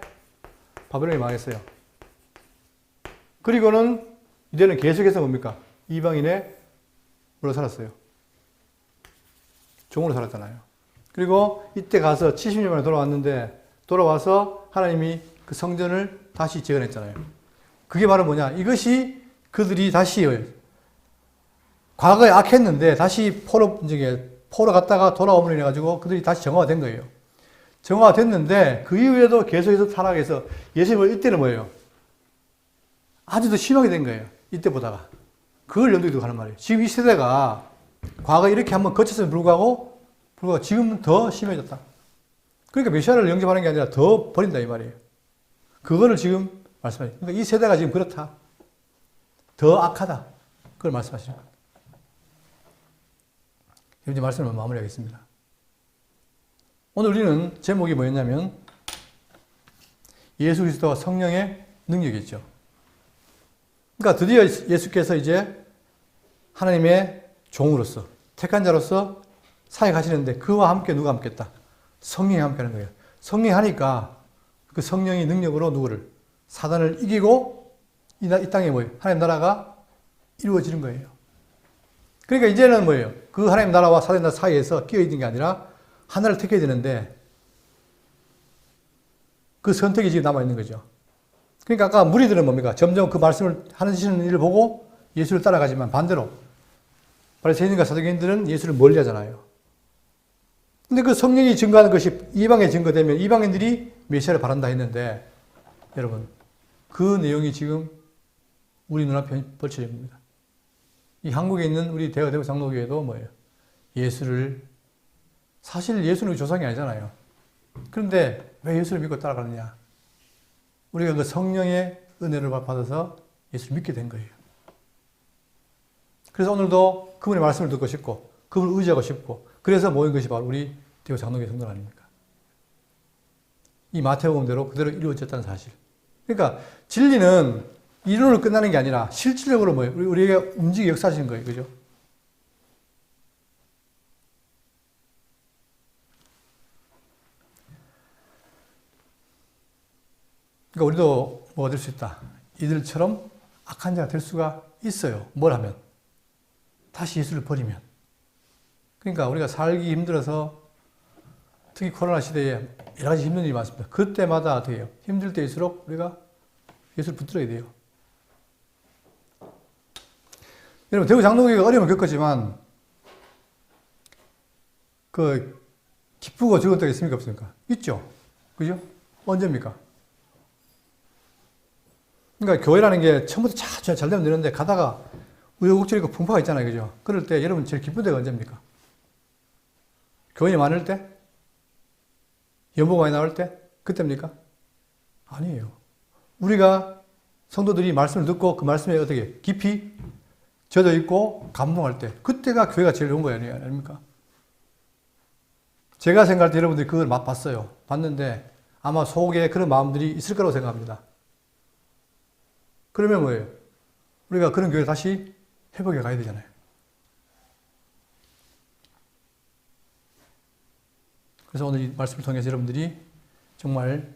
바벨론이 망했어요. 그리고는 이제는 계속해서 뭡니까? 이방인의 물로 살았어요. 종으로 살았잖아요. 그리고 이때 가서 70년 만에 돌아왔는데 돌아와서 하나님이 그 성전을 다시 재건했잖아요. 그게 바로 뭐냐? 이것이 그들이 다시 과거에 악했는데 다시 포로 갔다가 돌아오므로 인해가지고 그들이 다시 정화가 된 거예요. 정화가 됐는데 그 이후에도 계속해서 타락해서 예수님은 이때는 뭐예요? 아주 더 심하게 된 거예요. 이때보다가. 그걸 염두에 두고 하는 말이에요. 지금 이 세대가 과거에 이렇게 한번 거쳤음에 불구하고 지금은 더 심해졌다. 그러니까 메시아를 영접하는 게 아니라 더 버린다 이 말이에요. 그거를 지금 말씀하시죠. 그러니까 이 세대가 지금 그렇다. 더 악하다. 그걸 말씀하시는 거예요. 이제 말씀을 마무리하겠습니다. 오늘 우리는 제목이 뭐였냐면 예수 그리스도와 성령의 능력이었죠. 그러니까 드디어 예수께서 이제 하나님의 종으로서 택한 자로서 사역하시는데 그와 함께 누가 함께했다? 성령이 함께하는 거예요. 성령이 하니까 그 성령의 능력으로 누구를? 사단을 이기고 이 땅에 뭐예요? 하나님 나라가 이루어지는 거예요. 그러니까 이제는 뭐예요? 그 하나님 나라와 사단 나라 사이에서 끼어있는 게 아니라 하나를 택해야 되는데 그 선택이 지금 남아있는 거죠. 그러니까 아까 무리들은 뭡니까? 점점 그 말씀을 하시는 일을 보고 예수를 따라가지만 반대로 바리새인과 사두개인들은 예수를 멀리 하잖아요. 근데 그 성령이 증거하는 것이 이방에 증거되면 이방인들이 메시아를 바란다 했는데 여러분 그 내용이 지금 우리 눈앞에 펼쳐져 있습니다. 이 한국에 있는 우리 대구 장로교회도 뭐예요? 사실 예수는 조상이 아니잖아요. 그런데 왜 예수를 믿고 따라가느냐? 우리가 그 성령의 은혜를 받아서 예수를 믿게 된 거예요. 그래서 오늘도 그분의 말씀을 듣고 싶고 그분을 의지하고 싶고 그래서 모인 것이 바로 우리 대구 장로교회 성도 아닙니까? 이 마태복음대로 그대로 이루어졌다는 사실. 그러니까 진리는 이론으로 끝나는 게 아니라 실질적으로 뭐예요? 우리에게 움직이 역사하시는 거예요. 그죠? 그러니까 우리도 뭐가 될 수 있다. 이들처럼 악한 자가 될 수가 있어요. 뭘 하면? 다시 예수를 버리면. 그러니까 우리가 살기 힘들어서 특히 코로나 시대에 여러 가지 힘든 일이 많습니다. 그때마다 어떻게 해요? 힘들 때일수록 우리가 예수를 붙들어야 돼요. 여러분, 대구 장로교회가 어려움을 겪었지만, 기쁘고 즐거운 때가 있습니까? 없습니까? 있죠? 그죠? 언제입니까? 그러니까 교회라는 게 처음부터 잘 되면 되는데, 가다가 우여곡절 있고 풍파가 있잖아요. 그죠? 그럴 때 여러분 제일 기쁜 때가 언제입니까? 교인이 많을 때? 연보가 많이 나올 때? 그때입니까? 아니에요. 우리가 성도들이 말씀을 듣고 그 말씀에 어떻게 깊이 젖어 있고 감동할 때, 그때가 교회가 제일 좋은 거예요. 아닙니까? 제가 생각할 때 여러분들이 그걸 봤어요. 봤는데 아마 속에 그런 마음들이 있을 거라고 생각합니다. 그러면 뭐예요? 우리가 그런 교회 다시 회복해 가야 되잖아요. 그래서 오늘 이 말씀을 통해서 여러분들이 정말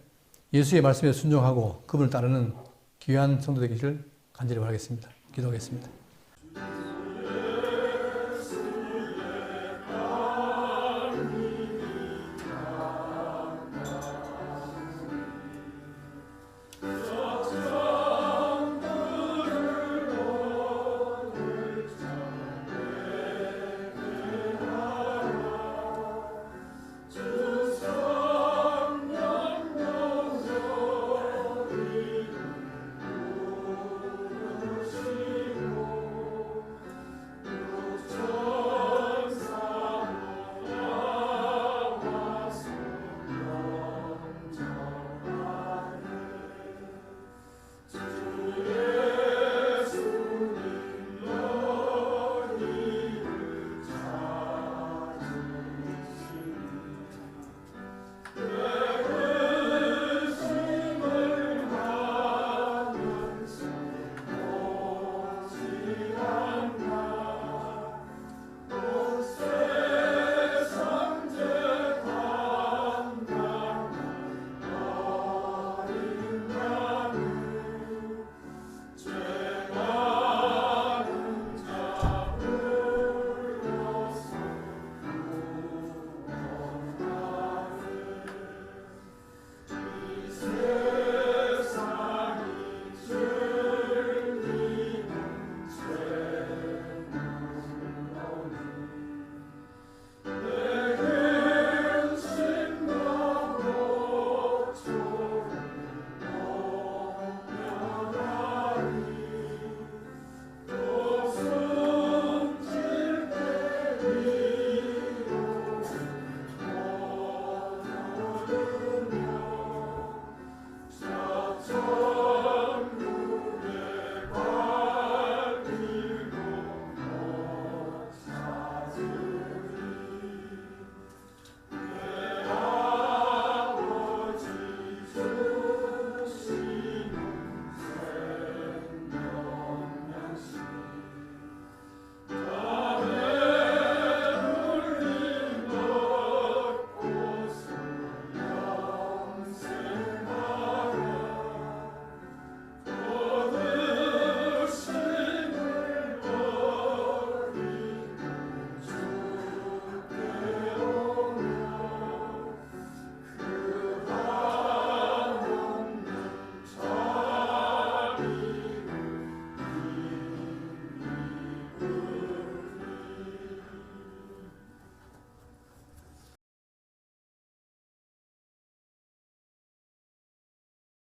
예수의 말씀에 순종하고 그분을 따르는 귀한 성도 되기를 간절히 바라겠습니다. 기도하겠습니다.